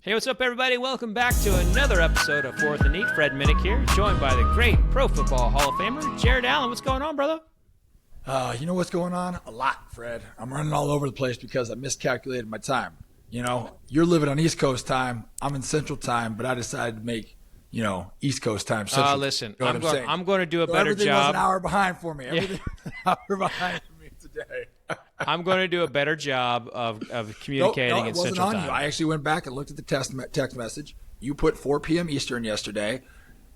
Hey, what's up, everybody? Welcome back to another episode of Fourth and Neat. Fred Minnick here, joined by the great Pro Football Hall of Famer, Jared Allen. What's going on, brother? You know what's going on? A lot, Fred. I'm running all over the place because I miscalculated my time. You know, you're living on East Coast time. I'm in Central time, but I decided to make, East Coast time. Listen, I'm going to do a better everything job. Was an hour behind for me. Everything was an hour behind me today. I'm going to do a better job of communicating in Central time. You. I actually went back and looked at the text message. You put 4 p.m. Eastern yesterday.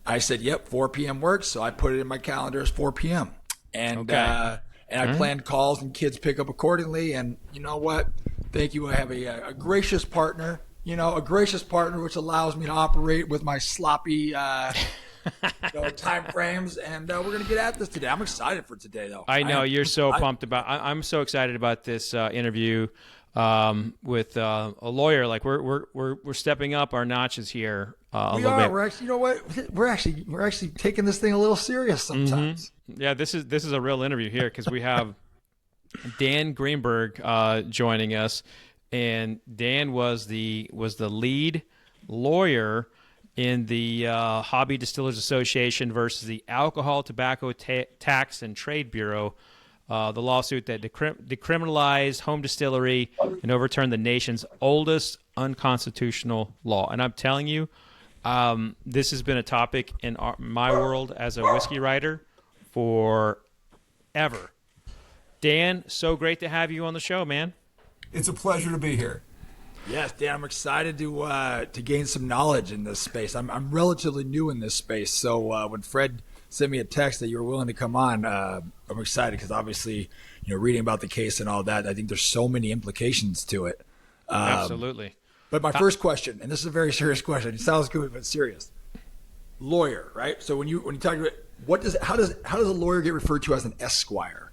I said, yep, 4 p.m. works, so I put it in my calendar as 4 p.m. And I planned calls and kids pick up accordingly. And you know what? Thank you. I have a gracious partner, which allows me to operate with my sloppy time frames. And we're going to get at this today. I'm excited for today, though. I know you're so pumped about. I'm so excited about this interview with a lawyer. Like we're stepping up our notches here a little bit. We're actually, you know what? We're actually taking this thing a little serious sometimes. Mm-hmm. Yeah, this is a real interview here because we have Dan Greenberg joining us, and Dan was the lead lawyer in the Hobby Distillers Association versus the Alcohol, Tobacco, Tax, and Trade Bureau, the lawsuit that decriminalized home distillery and overturned the nation's oldest unconstitutional law. And I'm telling you, this has been a topic in my world as a whiskey writer forever. Dan, so great to have you on the show, man. It's a pleasure to be here. Yes, Dan, I'm excited to gain some knowledge in this space. I'm relatively new in this space, so when Fred sent me a text that you were willing to come on, I'm excited because obviously, reading about the case and all that, I think there's so many implications to it. Absolutely. But my first question, and this is a very serious question. It sounds good, but serious. Lawyer, right? So when you talk about how does a lawyer get referred to as an esquire?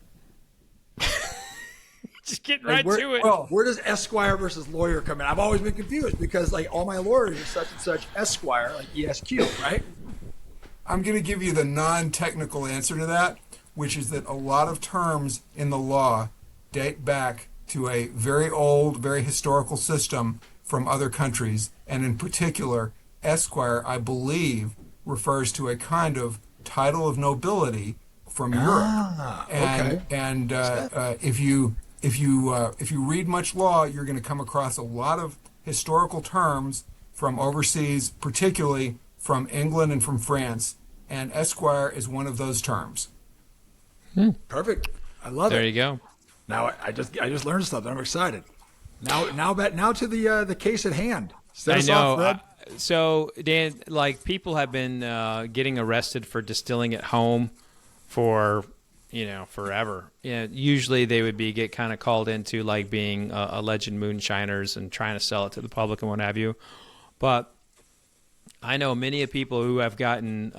Just getting right to it. Well, where does esquire versus lawyer come in? I've always been confused because all my lawyers are such and such esquire, like ESQ, right? I'm going to give you the non-technical answer to that, which is that a lot of terms in the law date back to a very old, very historical system from other countries, and in particular, esquire, I believe, refers to a kind of title of nobility from Europe. And if you read much law, you're going to come across a lot of historical terms from overseas, particularly from England and from France, and esquire is one of those terms. Perfect. I love it. There you go. Now I just learned something. I'm excited. Now to the case at hand. I know. So Dan, people have been getting arrested for distilling at home for forever. Usually they would get kind of called into being alleged moonshiners and trying to sell it to the public and what have you. But I know many of people who have gotten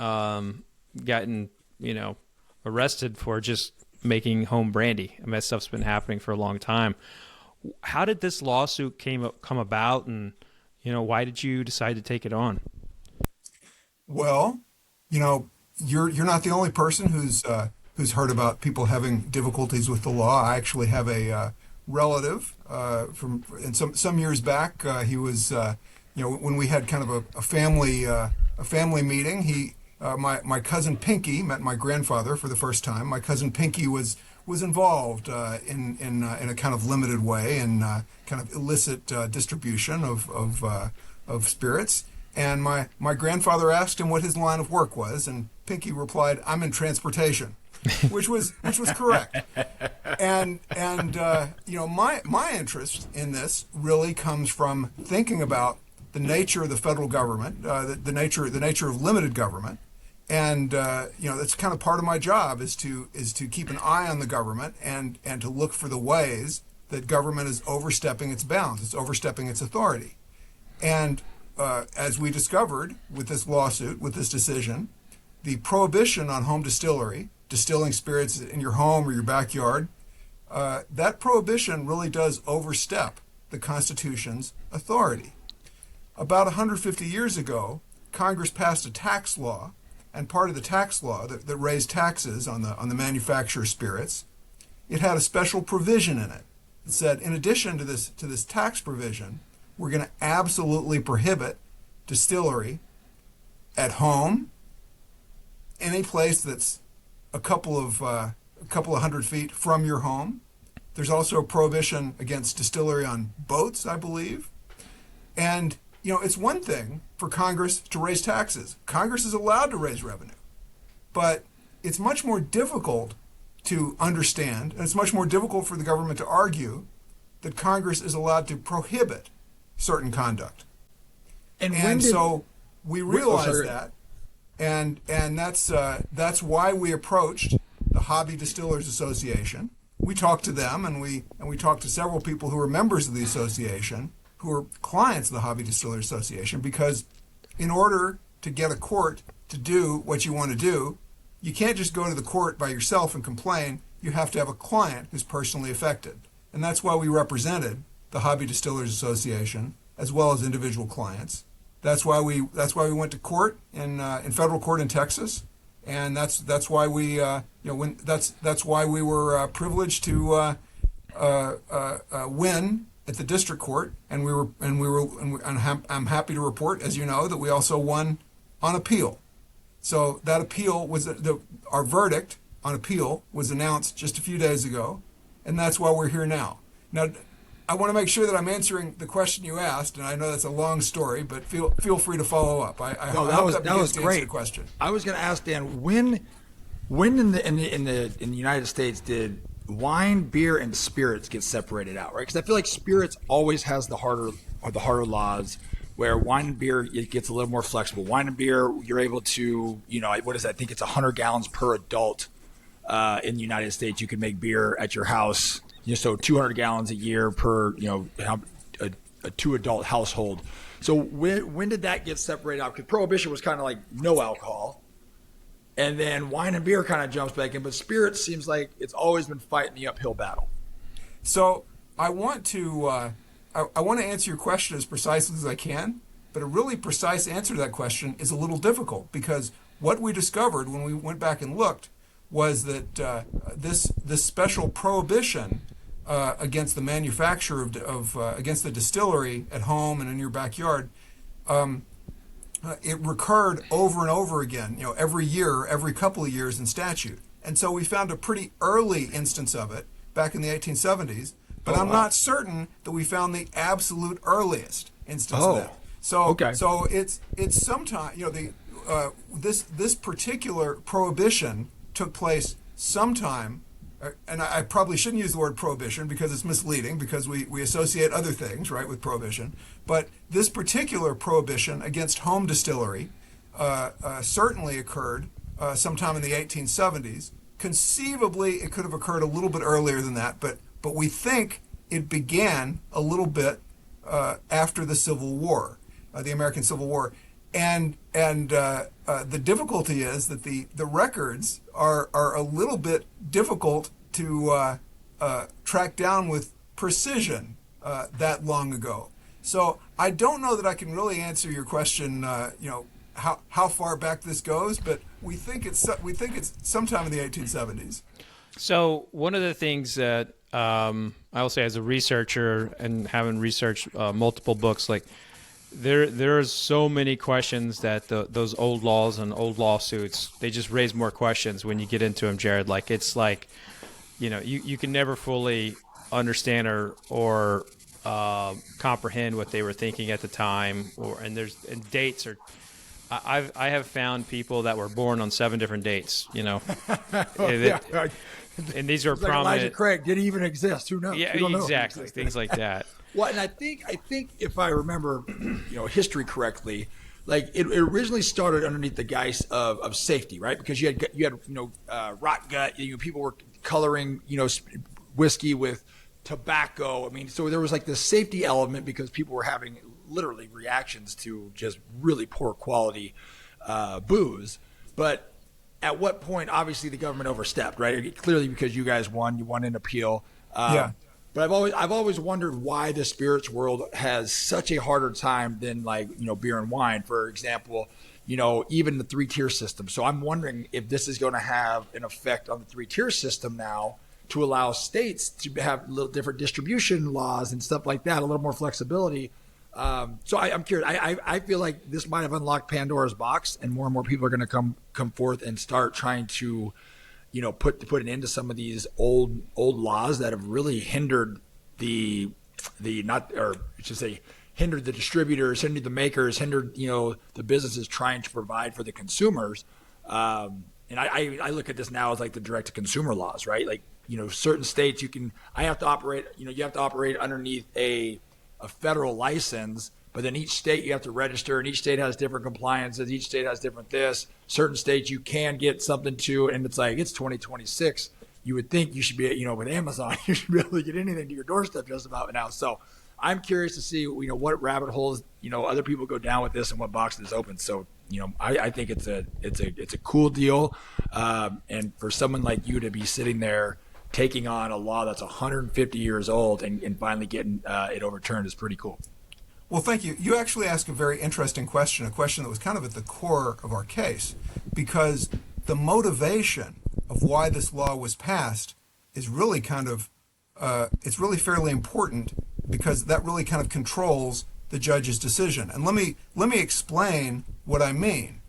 arrested for just making home brandy. I mean, that stuff's been happening for a long time. How did this lawsuit come about, and why did you decide to take it on? Well, you're not the only person who's heard about people having difficulties with the law. I actually have a relative from some years back. He was, when we had kind of a family meeting. My cousin Pinky met my grandfather for the first time. My cousin Pinky was involved in a kind of limited way in kind of illicit distribution of spirits. And my grandfather asked him what his line of work was, and Pinky replied, "I'm in transportation." which was correct. And my interest in this really comes from thinking about the nature of the federal government, the nature of limited government, and that's kind of part of my job is to keep an eye on the government and to look for the ways that government is overstepping its bounds, it's overstepping its authority. And as we discovered with this lawsuit, with this decision, the prohibition on home distilling spirits in your home or your backyard, that prohibition really does overstep the Constitution's authority. About 150 years ago, Congress passed a tax law, and part of the tax law that raised taxes on the manufacture of spirits, it had a special provision in it. It said, in addition to this tax provision, we're going to absolutely prohibit distillery at home, any place that's a couple of hundred feet from your home. There's also a prohibition against distillery on boats, I believe. And, it's one thing for Congress to raise taxes. Congress is allowed to raise revenue. But it's much more difficult to understand, and it's much more difficult for the government to argue that Congress is allowed to prohibit certain conduct. And so we realized that, and that's why we approached the Hobby Distillers Association. We talked to them, and we talked to several people who were members of the association, who are clients of the Hobby Distillers Association, because in order to get a court to do what you want to do, you can't just go to the court by yourself and complain. You have to have a client who's personally affected. And that's why we represented the Hobby Distillers Association as well as individual clients. That's why we went to court in federal court in Texas, and that's why we that's why we were privileged to win at the district court, and I'm happy to report, as you know, that we also won on appeal. So that appeal was our verdict on appeal was announced just a few days ago, and that's why we're here now. Now, I want to make sure that I'm answering the question you asked, and I know that's a long story, but feel free to follow up. I hope that was great. Question. I was going to ask Dan, when in the United States did wine, beer, and spirits get separated out, right? Because I feel like spirits always has the harder laws, where wine and beer, it gets a little more flexible. Wine and beer, you're able to, what is that? I think it's 100 gallons per adult in the United States. You can make beer at your house, so 200 gallons a year per, a two-adult household. So when did that get separated out? Because Prohibition was kind of like no alcohol. And then wine and beer kind of jumps back in, but spirits seems like it's always been fighting the uphill battle. So I want to answer your question as precisely as I can, but a really precise answer to that question is a little difficult, because what we discovered when we went back and looked was that this special prohibition against the manufacture of against the distillery at home and in your backyard, it recurred over and over again, every year, every couple of years in statute. And so we found a pretty early instance of it back in the 1870s, but I'm not certain that we found the absolute earliest instance of that. So it's sometime, this particular prohibition took place sometime, and I probably shouldn't use the word prohibition because it's misleading, because we associate other things, right, with prohibition. But this particular prohibition against home distillery certainly occurred sometime in the 1870s. Conceivably, it could have occurred a little bit earlier than that, but we think it began a little bit after the Civil War, the American Civil War. And the difficulty is that the records are a little bit difficult to track down with precision that long ago. So I don't know that I can really answer your question, how far back this goes, but we think it's sometime in the 1870s. So one of the things that I will say as a researcher and having researched multiple books, like there's so many questions that those old laws and old lawsuits, they just raise more questions when you get into them, Jared. Like it's like, you can never fully understand or comprehend what they were thinking at the time, and dates are. I have found people that were born on 7 different dates. And these are prominent. Like Elijah Craig, did he even exist? Who knows? Yeah, exactly. Things like that. Well, and I think if I remember, history correctly, like it originally started underneath the guise of safety, right? Because you had rot gut. People were coloring whiskey with tobacco. I mean, so there was like this safety element because people were having literally reactions to just really poor quality booze. But at what point, obviously, the government overstepped, right? Clearly, because you guys won, you won an appeal. Yeah. But I've always wondered why the spirits world has such a harder time than beer and wine, for example. Even the 3-tier system. So I'm wondering if this is going to have an effect on the 3-tier system now to allow states to have a little different distribution laws and stuff like that, a little more flexibility. So I'm curious. I feel like this might have unlocked Pandora's box, and more people are going to come forth and start trying to, put an end to some of these old laws that have really hindered hindered the distributors, hindered the makers, hindered the businesses trying to provide for the consumers. And I look at this now as like the direct to consumer laws, right? Like certain states you have to operate underneath a federal license, but then each state you have to register, and each state has different compliances. Each state has different this. Certain states you can get something to, and it's like it's 2026. You would think you should be, with Amazon, you should be able to get anything to your doorstep just about now. So I'm curious to see, what rabbit holes, other people go down with this and what boxes open. So, I think it's a cool deal. And for someone like you to be sitting there taking on a law that's 150 years old and finally getting it overturned is pretty cool. Well, thank you. You actually asked a very interesting question, a question that was kind of at the core of our case, because the motivation of why this law was passed is really it's really fairly important, because that really kind of controls the judge's decision. And let me explain what I mean.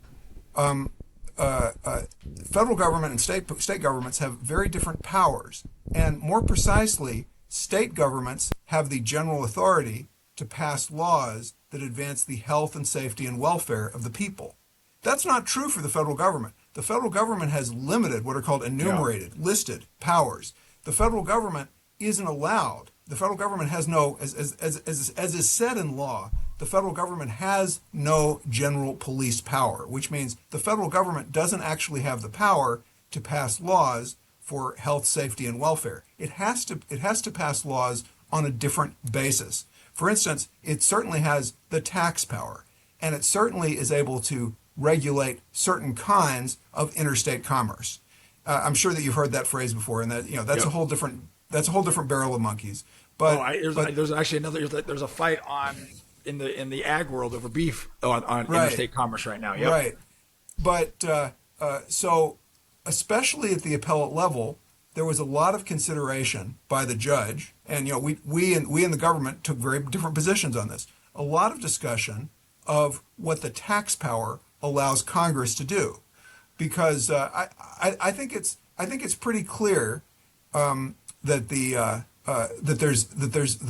Federal government and state governments have very different powers, and more precisely, state governments have the general authority to pass laws that advance the health and safety and welfare of the people. That's not true for the federal government. The federal government has limited, what are called enumerated, listed powers. The federal government isn't allowed. The federal government has no, as is said in law, the federal government has no general police power, which means the federal government doesn't actually have the power to pass laws for health, safety, and welfare. It has to pass laws on a different basis. For instance, it certainly has the tax power, and it certainly is able to regulate certain kinds of interstate commerce. I'm sure that you've heard that phrase before, and that that's a whole different barrel of monkeys. But there's actually there's a fight in the ag world over beef on interstate commerce right now. Yep. Right, but so especially at the appellate level, there was a lot of consideration by the judge, and we in the government took very different positions on this. A lot of discussion of what the tax power allows Congress to do, because I think it's pretty clear that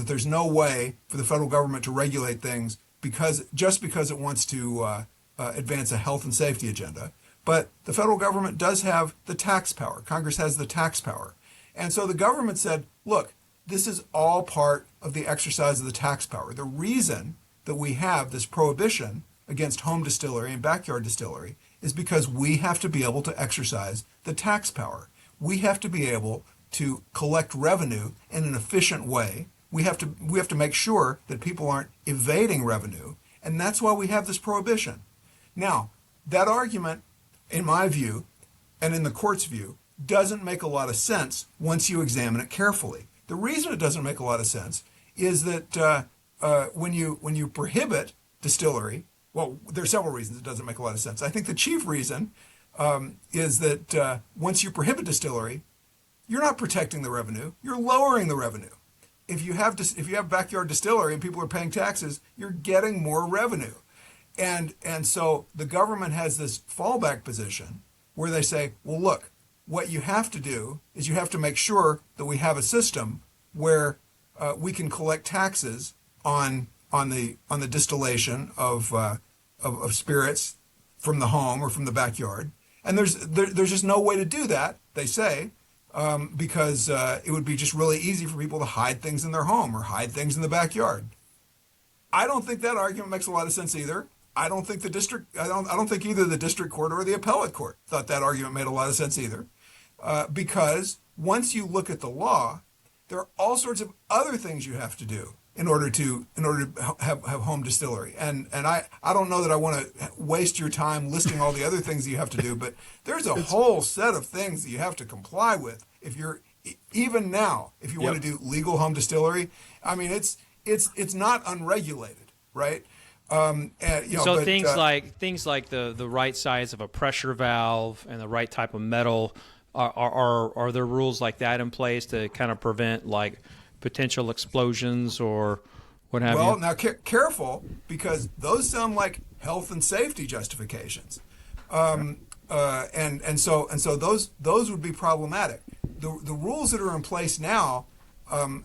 there's no way for the federal government to regulate things because it wants to advance a health and safety agenda. But the federal government does have the tax power. Congress has the tax power. And so the government said, look, this is all part of the exercise of the tax power. The reason that we have this prohibition against home distillery and backyard distillery is because we have to be able to exercise the tax power. We have to be able to collect revenue in an efficient way. We have to make sure that people aren't evading revenue, and that's why we have this prohibition. Now, that argument, in my view, and in the court's view, doesn't make a lot of sense once you examine it carefully. The reason it doesn't make a lot of sense is that when you prohibit distillery, well, there are several reasons it doesn't make a lot of sense. I think the chief reason is that once you prohibit distillery, you're not protecting the revenue, you're lowering the revenue. If you have backyard distillery and people are paying taxes, you're getting more revenue. And so the government has this fallback position where they say, well, look, what you have to do is you have to make sure that we have a system where we can collect taxes on the distillation of spirits from the home or from the backyard. And there's just no way to do that, they say, because it would be just really easy for people to hide things in their home or hide things in the backyard. I don't think that argument makes a lot of sense either. I don't think either the district court or the appellate court thought that argument made a lot of sense either, because once you look at the law, there are all sorts of other things you have to do in order to have home distillery. And I don't know that I want to waste your time listing all the other things that you have to do, but there's a whole set of things that you have to comply with if you're even now if you want to do legal home distillery. I mean, it's not unregulated, right? Things like the right size of a pressure valve and the right type of metal, are there rules like that in place to kind of prevent like potential explosions or what have Well, you. now careful, because those sound like health and safety justifications, and so those would be problematic. The rules that are in place now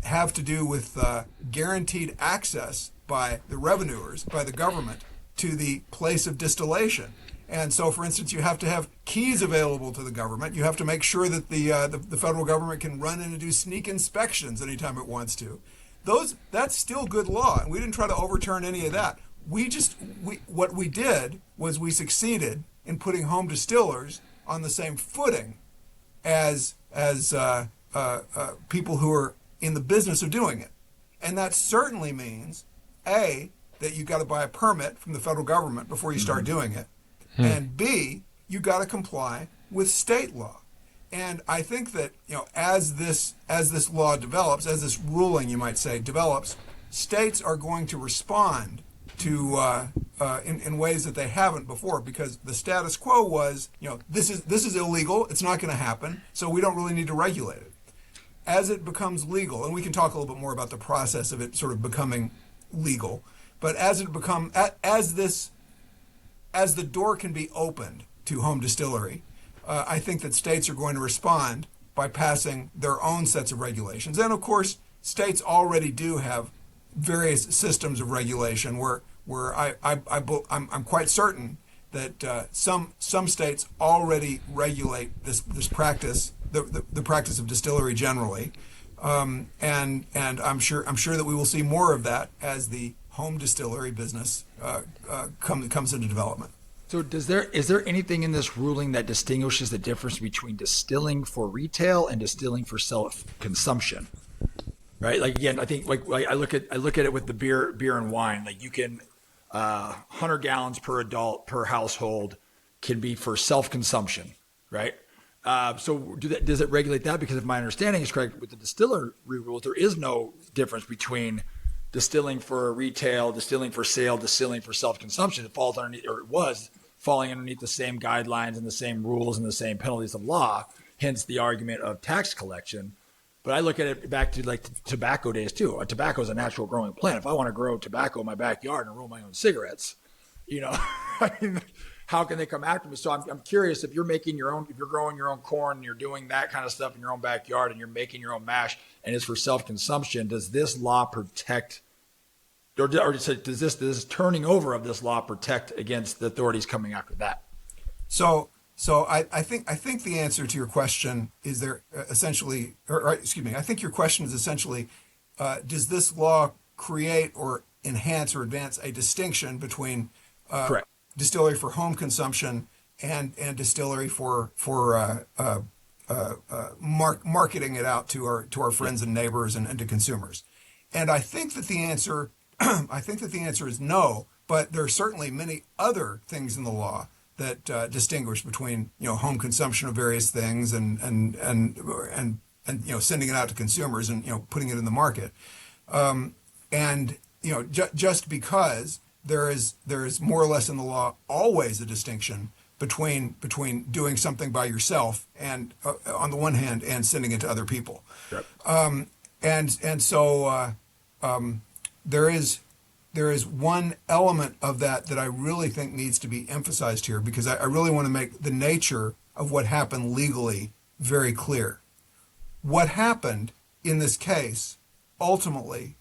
have to do with guaranteed access by the revenuers, by the government, to the place of distillation. And so, for instance, you have to have keys available to the government. You have to make sure that the federal government can run in and do sneak inspections anytime it wants to. That's still good law, and we didn't try to overturn any of that. What we did was we succeeded in putting home distillers on the same footing as people who are in the business of doing it, and that certainly means that you got to buy a permit from the federal government before you start doing it, and B, you got to comply with state law. And I think that, as this law develops, as this ruling, you might say, develops, states are going to respond to in ways that they haven't before, because the status quo was, this is illegal, it's not going to happen, so we don't really need to regulate it. As it becomes legal, and we can talk a little bit more about the process of it sort of becoming legal, but as the door can be opened to home distillery, I think that states are going to respond by passing their own sets of regulations. And of course, states already do have various systems of regulation where I'm quite certain that some states already regulate this practice, the practice of distillery generally, and I'm sure that we will see more of that as the home distillery business comes into development. So is there anything in this ruling that distinguishes the difference between distilling for retail and distilling for self-consumption? Right? Like, again, I think like I look at it with the beer and wine. Like, you can 100 gallons per adult per household can be for self-consumption, right? So does it regulate that? Because if my understanding is correct, with the distillery rules, there is no difference between distilling for retail, distilling for sale, distilling for self-consumption. It falls underneath, or it was falling underneath the same guidelines and the same rules and the same penalties of law, hence the argument of tax collection. But I look at it back to like tobacco days too. Tobacco is a natural growing plant. If I want to grow tobacco in my backyard and roll my own cigarettes, I mean, how can they come after me? So I'm curious, if you're growing your own corn, and you're doing that kind of stuff in your own backyard, and you're making your own mash, and it's for self-consumption, does this law protect, or does this turning over of this law protect against the authorities coming after that? So I think the answer to your question is there essentially, I think your question is essentially, does this law create or enhance or advance a distinction between Correct. distillery for home consumption and distillery for marketing it out to our friends and neighbors and to consumers? And I think that the answer is no. But there are certainly many other things in the law that distinguish between home consumption of various things and sending it out to consumers and putting it in the market. Just because there is more or less in the law always a distinction between doing something by yourself and on the one hand and sending it to other people. Yep. So there is one element of that I really think needs to be emphasized here, because I really want to make the nature of what happened legally very clear. What happened in this case ultimately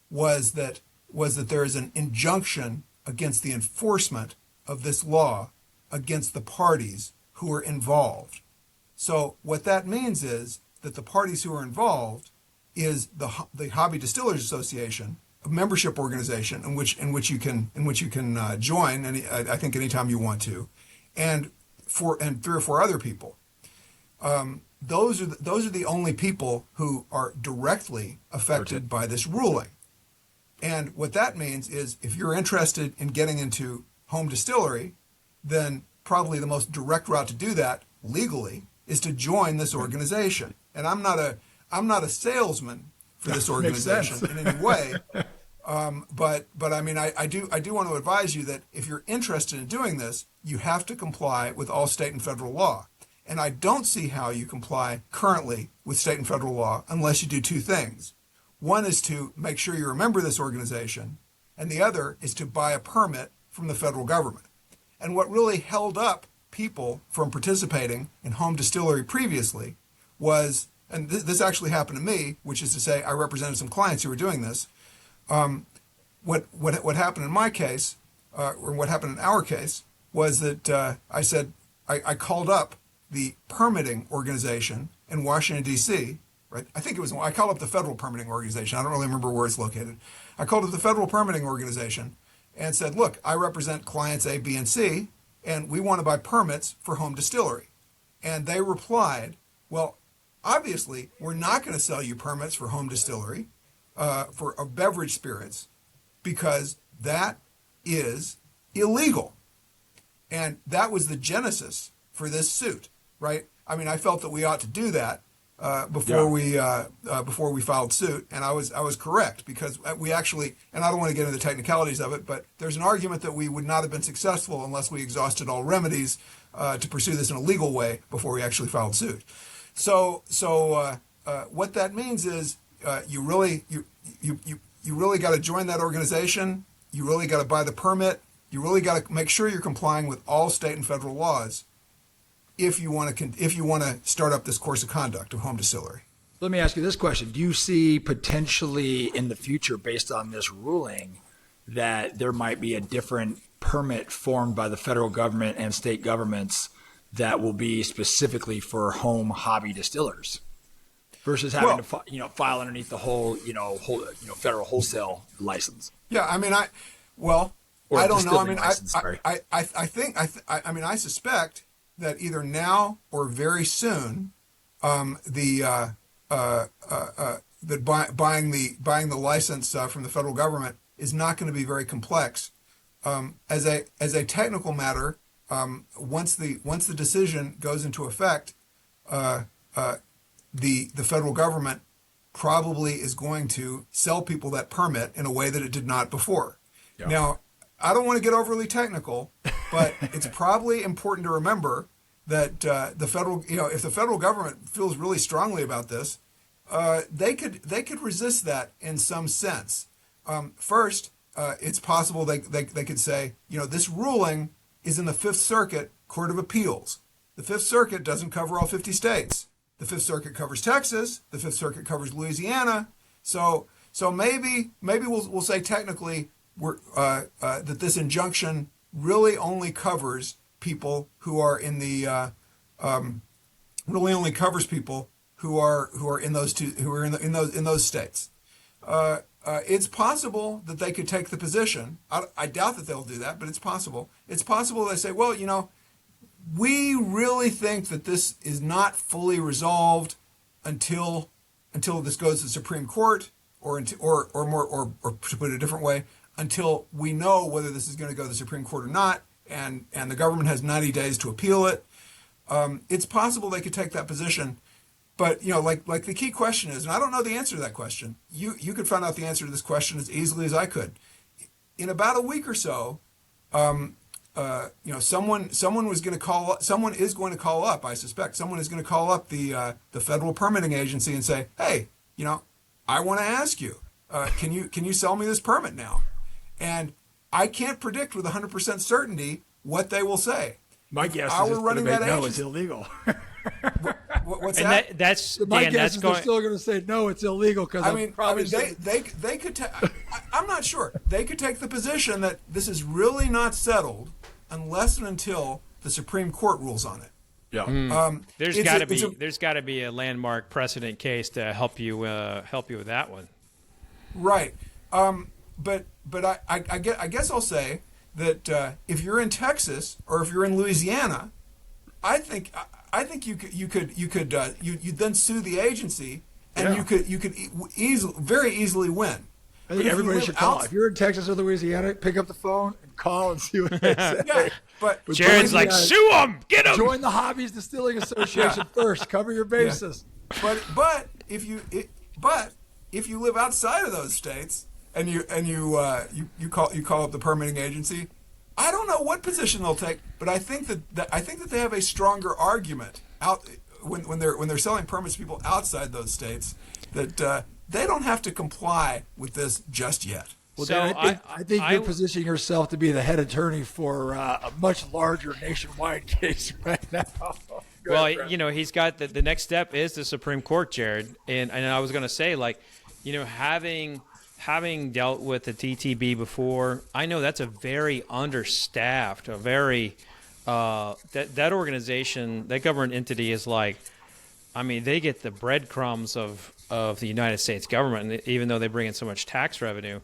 was that there is an injunction against the enforcement of this law against the parties who are involved. So what that means is that the parties who are involved is the Hobby Distillers Association, a membership organization in which you can join, and I think anytime you want to, and 3 or 4 other people. Those are the only people who are directly affected by this ruling. And what that means is, if you're interested in getting into home distillery, then probably the most direct route to do that legally is to join this organization. And I'm not a salesman for this organization in any way, but I mean, I do want to advise you that if you're interested in doing this, you have to comply with all state and federal law. And I don't see how you comply currently with state and federal law unless you do 2 things. One is to make sure you're a member of this organization, and the other is to buy a permit from the federal government. And what really held up people from participating in home distillery previously was, and this actually happened to me, which is to say I represented some clients who were doing this. What happened in my case, or what happened in our case, was that I called up the permitting organization in Washington, D.C., right? I called up the federal permitting organization. I don't really remember where it's located. I called up the federal permitting organization and said, look, I represent clients A, B, and C, and we want to buy permits for home distillery. And they replied, well, obviously, we're not going to sell you permits for home distillery for beverage spirits because that is illegal. And that was the genesis for this suit, right? I mean, I felt that we ought to do that before we filed suit, and I was correct, because we actually, and I don't want to get into the technicalities of it, but there's an argument that we would not have been successful unless we exhausted all remedies to pursue this in a legal way before we actually filed suit. So what that means is you really got to join that organization. You really got to buy the permit. You really got to make sure you're complying with all state and federal laws if you want to start up this course of conduct of home distillery. Let me ask you this question. Do you see potentially in the future, based on this ruling, that there might be a different permit formed by the federal government and state governments that will be specifically for home hobby distillers versus having to file underneath the whole federal wholesale license? Yeah, I mean, I don't know. I mean, I suspect that either now or very soon, that buying the license from the federal government is not going to be very complex. As a technical matter, once the decision goes into effect, the federal government probably is going to sell people that permit in a way that it did not before. Yeah. Now, I don't want to get overly technical, but it's probably important to remember that the federal, if the federal government feels really strongly about this, they could resist that in some sense. First, it's possible they could say, this ruling is in the Fifth Circuit Court of Appeals. The Fifth Circuit doesn't cover all 50 states. The Fifth Circuit covers Texas. The Fifth Circuit covers Louisiana. So maybe we'll say technically that this injunction really only covers people who are in the really only covers people who are in those in those states. It's possible that they could take the position. I doubt that they'll do that, but it's possible. It's possible they say, well, we really think that this is not fully resolved until this goes to the Supreme Court, or to put it a different way, until we know whether this is going to go to the Supreme Court or not, and the government has 90 days to appeal it. It's possible they could take that position, but like the key question is, and I don't know the answer to that question. You could find out the answer to this question as easily as I could. In about a week or so, someone is going to call up. I suspect someone is going to call up the federal permitting agency and say, hey, I want to ask you, can you sell me this permit now? And I can't predict with 100% certainty what they will say. My guess is no, it's illegal. What's that? My guess is they're still going to say no, it's illegal because they could. I'm not sure. They could take the position that this is really not settled unless and until the Supreme Court rules on it. Yeah. There's got to be a landmark precedent case to help you with that one. Right. But I guess I'll say that if you're in Texas or if you're in Louisiana, I think you'd then sue the agency, and you could very easily win. I think everybody should call. If you're in Texas or Louisiana, pick up the phone and call and see what they say. Yeah, but Jared's like, sue them, get them. Join the Hobby Distilling Association first. Cover your bases. Yeah. But if you live outside of those states and you call up the permitting agency, I don't know what position they'll take, but I think that they have a stronger argument out when they're selling permits to people outside those states that they don't have to comply with this just yet. Well, So Dan, I think you're positioning yourself to be the head attorney for a much larger nationwide case right now. Go Well, ahead, Brent. he's got the next step is the Supreme Court, Jared. And I was going to say, having dealt with the TTB before, I know that's a very understaffed, a very that organization, that government entity is they get the breadcrumbs of the United States government, even though they bring in so much tax revenue.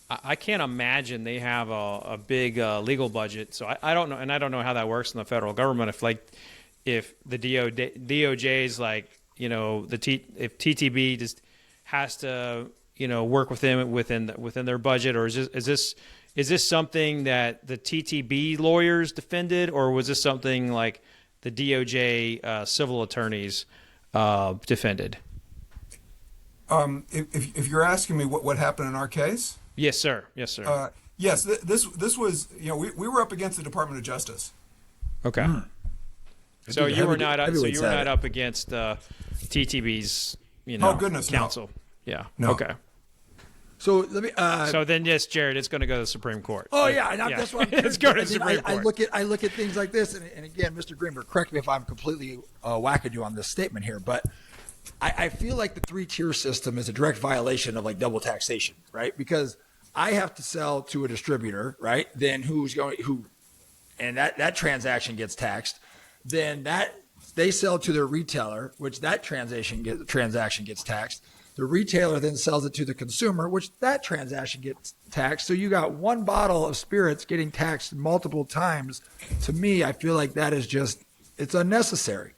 I can't imagine they have a big legal budget. So I don't know, and I don't know how that works in the federal government. If the DOJ is if TTB just has to work with them within their budget, or is this something that the TTB lawyers defended, or was this something like the DOJ civil attorneys defended? If you're asking me what happened in our case. Yes, sir. Yes, sir. Yes, this was, we were up against the Department of Justice. Okay. So you were not up against TTB's oh, goodness, counsel. No. Yeah. No. Okay. So let me. So then, yes, Jared, it's going to go to the Supreme Court. Oh yeah, that's what I'm Let's go to the Supreme Court. I look at things like this, and again, Mr. Greenberg, correct me if I'm completely wackadoo on this statement here, but I feel like the 3-tier system is a direct violation of double taxation, right? Because I have to sell to a distributor, right? Then and that transaction gets taxed. Then they sell to their retailer, which that transaction gets taxed. The retailer then sells it to the consumer, which that transaction gets taxed. So you got one bottle of spirits getting taxed multiple times. To me, I feel like that is it's unnecessary.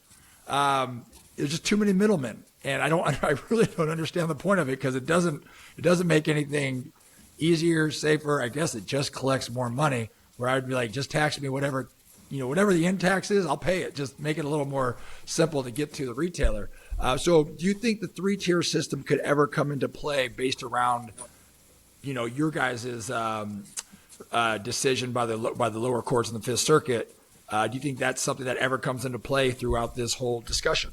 There's just too many middlemen, and I really don't understand the point of it, because it doesn't make anything easier, safer. I guess it just collects more money, where I'd be like, just tax me whatever the end tax is, I'll pay it. Just make it a little more simple to get to the retailer. So do you think the 3-tier system could ever come into play based around, your guys' decision by the lower courts in the Fifth Circuit? Do you think that's something that ever comes into play throughout this whole discussion?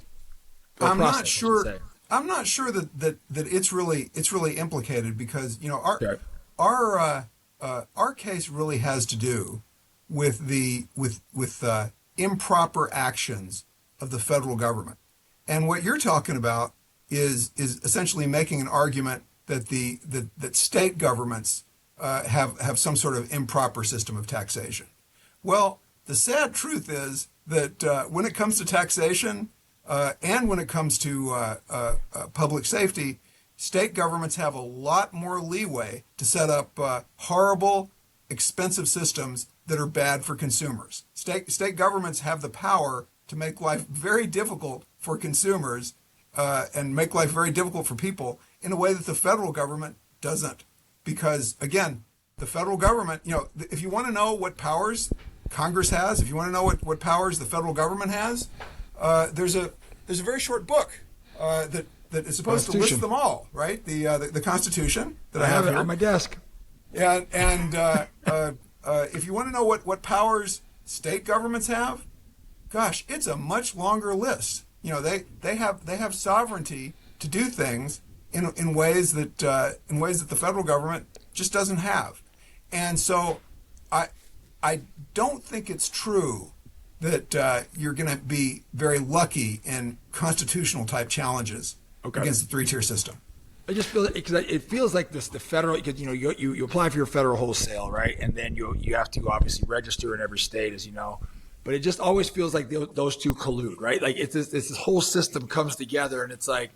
I'm not sure. I'm not sure that it's really implicated, because our case really has to do with improper actions of the federal government. And what you're talking about is essentially making an argument that that state governments have some sort of improper system of taxation. Well, the sad truth is that when it comes to taxation and when it comes to public safety, state governments have a lot more leeway to set up horrible, expensive systems that are bad for consumers. State governments have the power to make life very difficult for consumers and make life very difficult for people in a way that the federal government doesn't. Because, again, the federal government, if you want to know what powers Congress has, if you want to know what powers the federal government has, there's a very short book that is supposed to list them all, right? The Constitution that I have it here on my desk. Yeah, and if you want to know what powers state governments have, gosh, it's a much longer list. They have sovereignty to do things in ways that the federal government just doesn't have. And so I don't think it's true that you're going to be very lucky in constitutional type challenges against the 3-tier system. I just feel because it feels like the federal, because you apply for your federal wholesale, right, and then you have to obviously register in every state, as you know, but it just always feels like those two collude, right? Like it's this whole system comes together, and it's like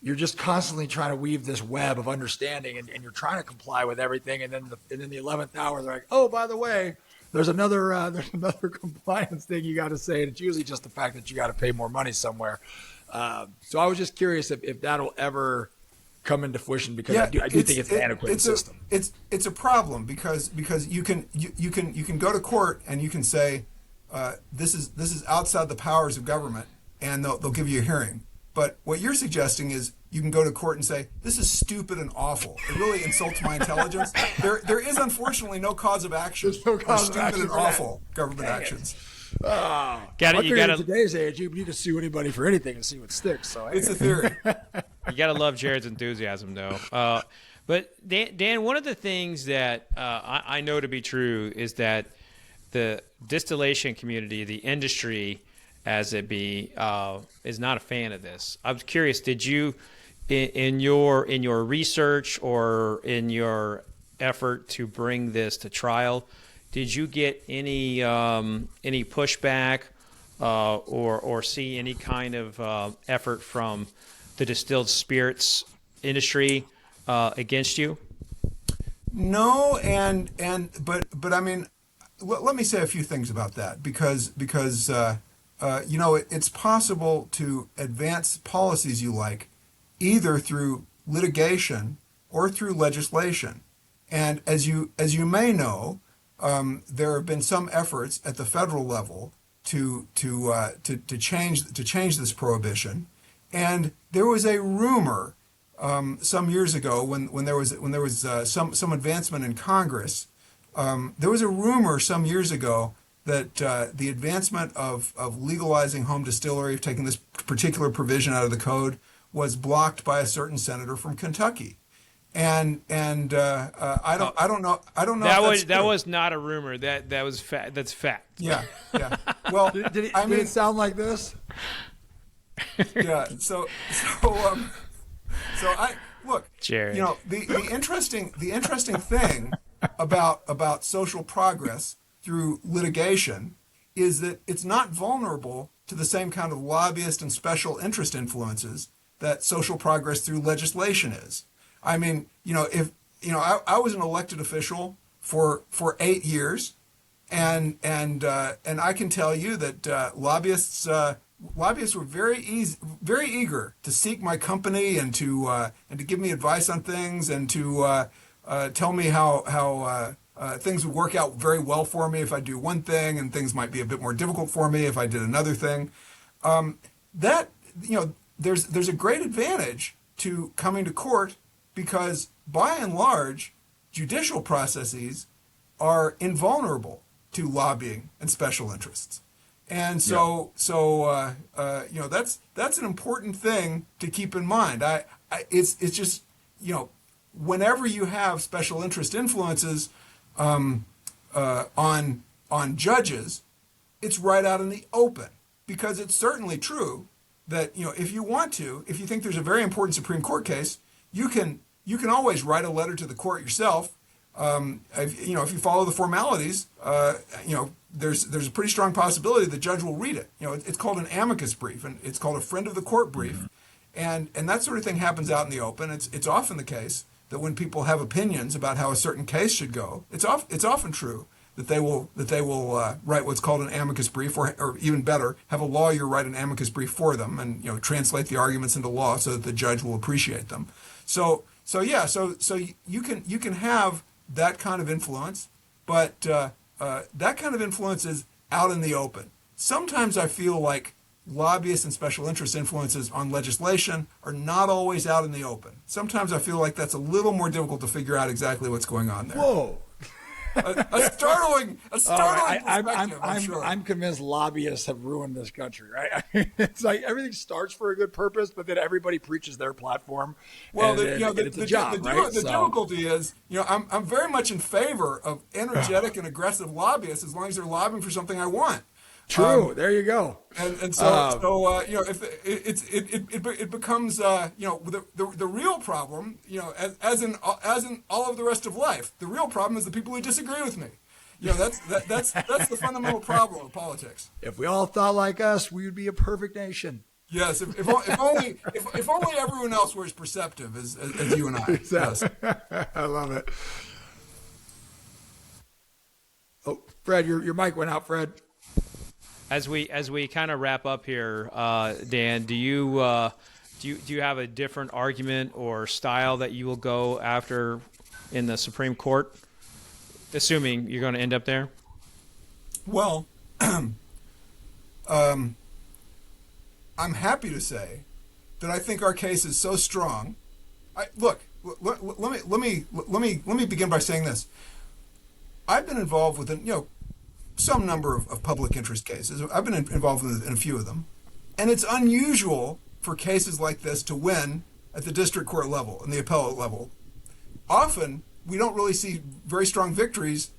you're just constantly trying to weave this web of understanding, and you're trying to comply with everything, and then the 11th hour they're like, oh, by the way, there's another compliance thing you got to say, and it's usually just the fact that you got to pay more money somewhere. So I was just curious if that'll ever come into fruition, because I do think it's an antiquated system. It's a problem because you can go to court and you can say this is outside the powers of government, and they'll give you a hearing. But what you're suggesting is you can go to court and say, this is stupid and awful. It really insults my intelligence. There is unfortunately no cause of action for stupid and awful government actions. Got it. You got in today's age, you can sue anybody for anything and see what sticks. So it's a theory. You got to love Jared's enthusiasm, though. But Dan, one of the things that I know to be true is that the distillation community, the industry, as it be, is not a fan of this. I was curious, did you, in your research or in your effort to bring this to trial, did you get any pushback or see any kind of effort from the distilled spirits industry against you? No, but I mean, let me say a few things about that because it's possible to advance policies you like either through litigation or through legislation. And as you may know, there have been some efforts at the federal level to change this prohibition. And there was a rumor some years ago when there was some advancement in Congress. There was a rumor some years ago that the advancement of legalizing home distillery, of taking this particular provision out of the code, was blocked by a certain senator from Kentucky. And I don't know. That was not a rumor. That was fact. That's fact. Yeah. Well, did it sound like this? Yeah. So I look. Jared. The interesting thing about social progress through litigation is that it's not vulnerable to the same kind of lobbyist and special interest influences that social progress through legislation is. I mean, I was an elected official for 8 years, and I can tell you that lobbyists were very eager to seek my company and to give me advice on things and to tell me how things would work out very well for me if I do one thing, and things might be a bit more difficult for me if I did another thing. There's a great advantage to coming to court because, by and large, judicial processes are invulnerable to lobbying and special interests. And that's an important thing to keep in mind. It's just, whenever you have special interest influences on judges, it's right out in the open, because it's certainly true that if you think there's a very important Supreme Court case, you can always write a letter to the court yourself. If you follow the formalities, there's a pretty strong possibility the judge will read it. It's called an amicus brief, and it's called a friend of the court brief, and that sort of thing happens out in the open. It's often the case that when people have opinions about how a certain case should go, it's often true that they will write what's called an amicus brief, or even better, have a lawyer write an amicus brief for them, and translate the arguments into law so that the judge will appreciate them. So you can have that kind of influence, but that kind of influence is out in the open. Sometimes I feel like lobbyists and special interest influences on legislation are not always out in the open. Sometimes I feel like that's a little more difficult to figure out exactly what's going on there. Whoa. A startling perspective, I'm sure. I'm convinced lobbyists have ruined this country, right? I mean, it's like everything starts for a good purpose, but then everybody preaches their platform. Well, the difficulty is, I'm very much in favor of energetic and aggressive lobbyists as long as they're lobbying for something I want. True. There you go. And so if it becomes the real problem, as in all of the rest of life, the real problem is the people who disagree with me. That's the fundamental problem of politics. If we all thought like us, we would be a perfect nation. Yes, if only everyone else were as perceptive as you and I. Exactly. Yes. I love it. Oh, Fred, your mic went out, Fred. As we kind of wrap up here, Dan, do you have a different argument or style that you will go after in the Supreme Court, assuming you're going to end up there? Well, I'm happy to say that I think our case is so strong. Let me begin by saying this. I've been involved with some number of public interest cases. I've been involved in a few of them. And it's unusual for cases like this to win at the district court level and the appellate level. Often, we don't really see very strong victories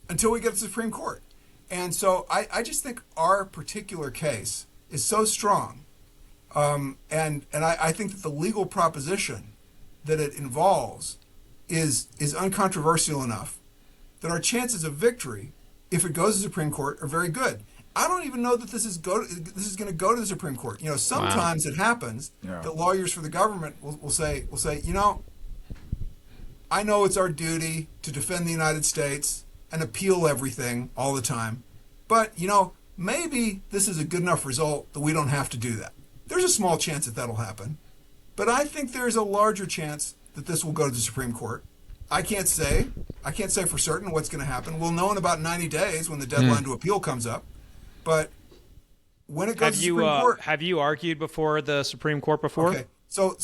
until we get to the Supreme Court. And so I just think our particular case is so strong. And I think that the legal proposition that it involves is uncontroversial enough that our chances of victory, if it goes to the Supreme Court, are very good. I don't even know that this is going to go to the Supreme Court. Sometimes it happens that lawyers for the government will say, I know it's our duty to defend the United States and appeal everything all the time, but maybe this is a good enough result that we don't have to do that. There's a small chance that that'll happen, but I think there's a larger chance that this will go to the Supreme Court. I can't say for certain what's going to happen. We'll know in about 90 days when the deadline to appeal comes up. But when it goes to the Supreme Court, have you argued before the Supreme Court before? Okay, so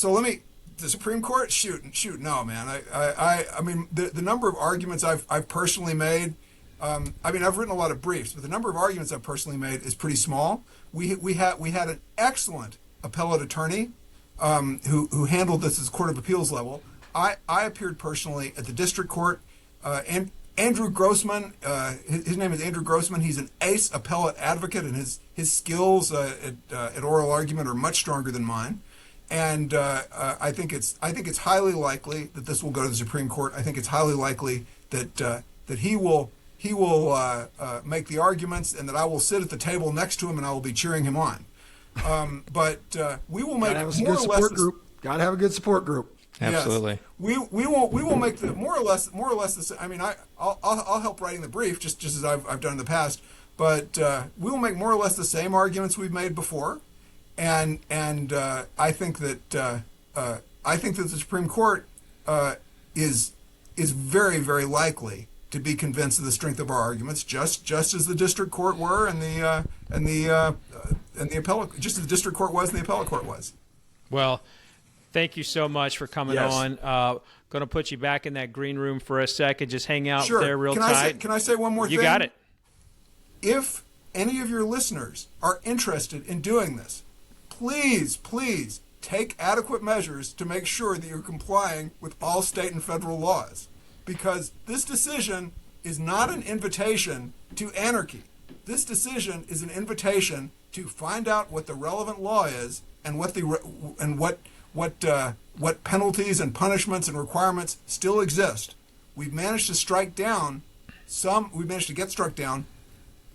the Supreme Court, shoot, no, man. I mean, the number of arguments I've personally made. I've written a lot of briefs, but the number of arguments I've personally made is pretty small. We had an excellent appellate attorney who handled this at the Court of Appeals level. I appeared personally at the district court, and Andrew Grossman, his name is Andrew Grossman. He's an ace appellate advocate, and his skills at oral argument are much stronger than mine. And I think it's highly likely that this will go to the Supreme Court. I think it's highly likely that he will make the arguments, and that I will sit at the table next to him and I will be cheering him on. But we will make more or less. Gotta have a good support group. Absolutely. Yes. We will make the more or less the same. I mean, I'll help writing the brief just as I've done in the past, but we will make more or less the same arguments we've made before, and I think that the Supreme Court is very, very likely to be convinced of the strength of our arguments, just as the district court were and the appellate, just as the district court was and the appellate court was. Well, thank you so much for coming on. Going to put you back in that green room for a second. Just hang out there real tight. Can I say one more thing? You got it. If any of your listeners are interested in doing this, please take adequate measures to make sure that you're complying with all state and federal laws. Because this decision is not an invitation to anarchy. This decision is an invitation to find out what the relevant law is and what penalties and punishments and requirements still exist. We've managed to get struck down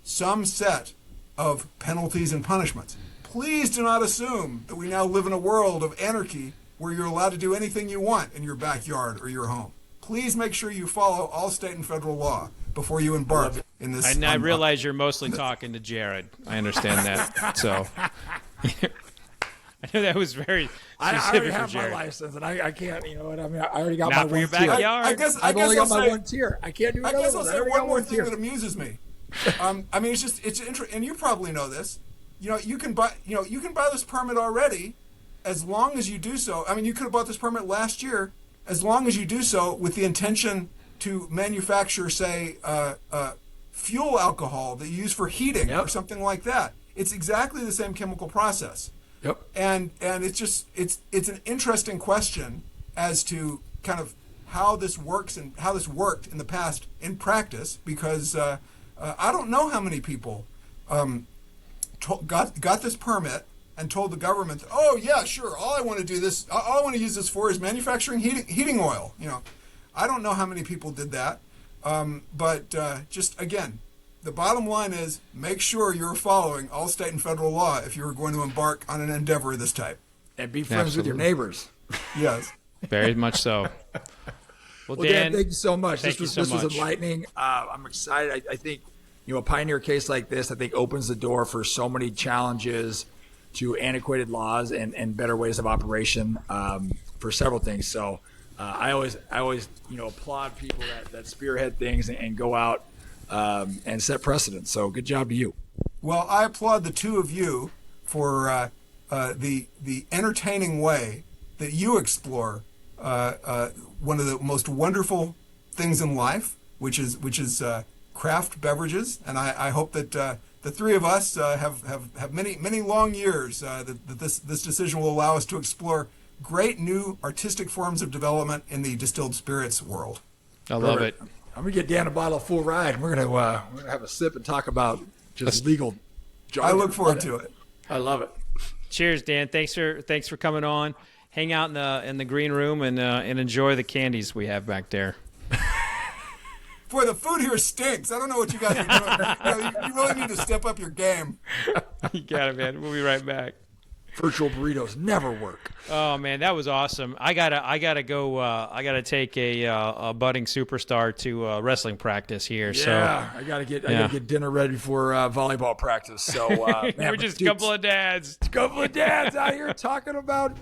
some set of penalties and punishments. Please do not assume that we now live in a world of anarchy where you're allowed to do anything you want in your backyard or your home. Please make sure you follow all state and federal law before you embark in this. And I realize you're mostly talking to Jared. I understand that. So I know that was very specific I already have for Jared. my license, and I can't. You know what I mean? I already got Not my for your one tier. backyard. I've only got my one tier. I can't do another one. I guess I'll say one more thing tier. that amuses me. I mean, it's interesting, and you probably know this. You can buy this permit already, as long as you do so. I mean, you could have bought this permit last year, as long as you do so with the intention to manufacture, say, fuel alcohol that you use for heating or something like that. It's exactly the same chemical process. Yep. And it's an interesting question as to kind of how this works and how this worked in the past in practice, because I don't know how many people got this permit and told the government that, oh yeah, sure, all I want to use this for is manufacturing heating oil. I don't know how many people did that, but just again, the bottom line is make sure you're following all state and federal law if you're going to embark on an endeavor of this type. And be friends with your neighbors. Yes. Very much so. Well, Dan, thank you so much. This was much. enlightening. I'm excited. I think a pioneer case like this, I think, opens the door for so many challenges to antiquated laws and better ways of operation for several things. So I always applaud people that spearhead things and go out and set precedent. So good job to you. Well, I applaud the two of you for the entertaining way that you explore one of the most wonderful things in life, which is craft beverages, and I hope that the three of us have many long years that this decision will allow us to explore great new artistic forms of development in the distilled spirits world. I love it. I'm gonna get Dan a bottle of Full Ride. We're gonna have a sip and talk about just legal jargon. I look forward to it. I love it. Cheers, Dan. Thanks for coming on. Hang out in the green room and enjoy the candies we have back there. Boy, the food here stinks. I don't know what you guys are doing. You really need to step up your game. You got it, man. We'll be right back. Virtual burritos never work. Oh man, that was awesome. I gotta go. I gotta take a budding superstar to wrestling practice here. Yeah, So I gotta get dinner ready for volleyball practice. So man, we're just a couple of dads. Out here talking about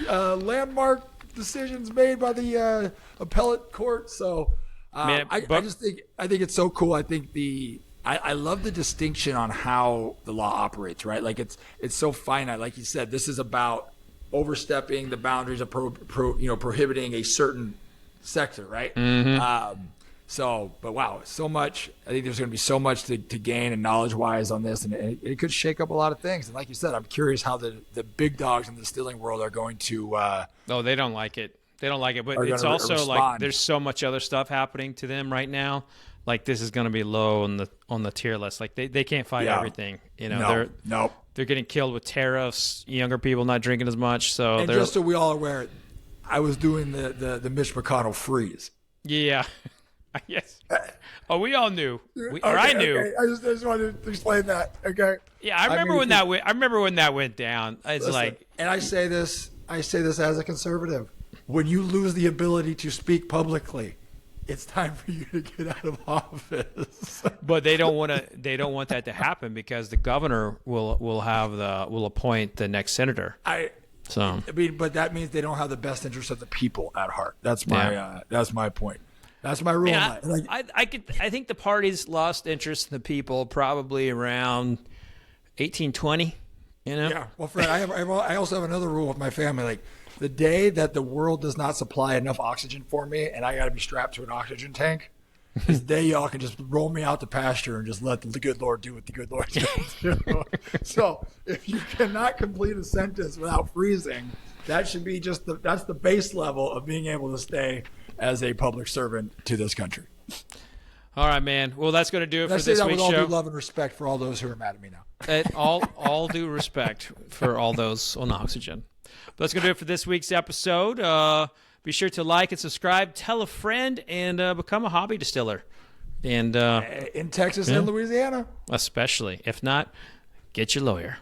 landmark decisions made by the appellate court. So Man, I think it's so cool. I think I love the distinction on how the law operates, right? Like it's so finite. Like you said, this is about overstepping the boundaries of prohibiting a certain sector, right? Mm-hmm. But wow, so much. I think there's going to be so much to gain and knowledge-wise on this, and it could shake up a lot of things. And like you said, I'm curious how the big dogs in the distilling world are going to. No, they don't like it. They don't like it, but Are it's gonna also respond. like there's so much other stuff happening to them right now. Like this is going to be low on the tier list. Like they can't fight everything. They're getting killed with tariffs. Younger people not drinking as much. So And just so we all are aware, I was doing the Mitch McConnell freeze. Yeah. Yes. Oh, we all knew. I knew. Okay. I just wanted to explain that. Okay. Yeah, I remember when that went down. It's like, and I say this as a conservative. When you lose the ability to speak publicly, it's time for you to get out of office. but they don't want that to happen because the governor will appoint the next senator. But that means they don't have the best interest of the people at heart. That's my point. That's my rule. Yeah, I think the party's lost interest in the people probably around 1820. Yeah. Well, Fred, I also have another rule with my family. Like the day that the world does not supply enough oxygen for me, and I got to be strapped to an oxygen tank, is the day y'all can just roll me out to pasture and just let the good Lord do what the good Lord does. So if you cannot complete a sentence without freezing, that should be that's the base level of being able to stay as a public servant to this country. All right, man. Well, that's going to do it for this week's show. With all due love and respect for all those who are mad at me now. All due respect for all those on oxygen. But that's going to do it for this week's episode. Be sure to like and subscribe, tell a friend, and become a hobby distiller. And in Texas and Louisiana. Especially. If not, get your lawyer.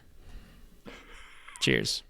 Cheers.